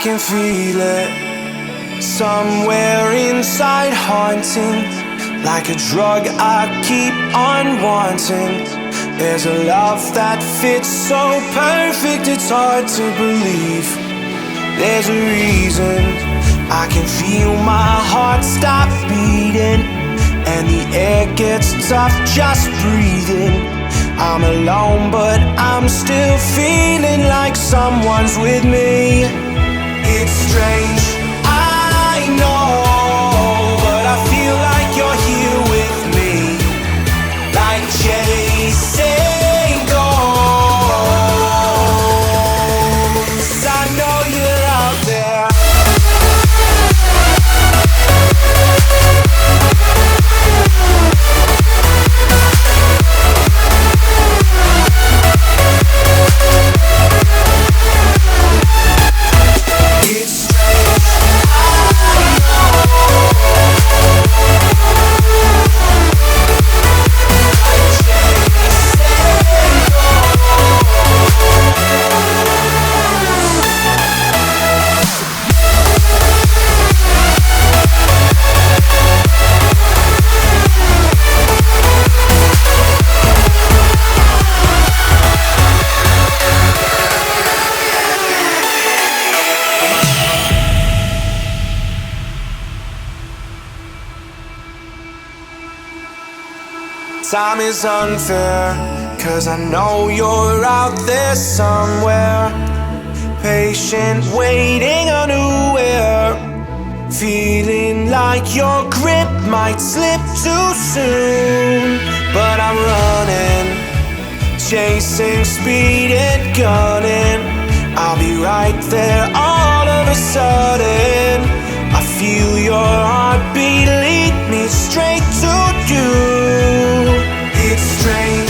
can feel it somewhere inside, haunting like a drug I keep on wanting. There's a love that fits so perfect, it's hard to believe. There's a reason I can feel my heart stop beating, and the air gets tough just breathing. I'm alone, but I'm still feeling like someone's with me. It's strange, I know, but I feel like you're here with me, like chasing ghosts. I know you're out there. Time is unfair, 'cause I know you're out there somewhere, patient, waiting unaware, feeling like your grip might slip too soon. But I'm running, chasing speed and gunning. I'll be right there all of a sudden. I feel your heartbeat lead me straight to you. It's strange,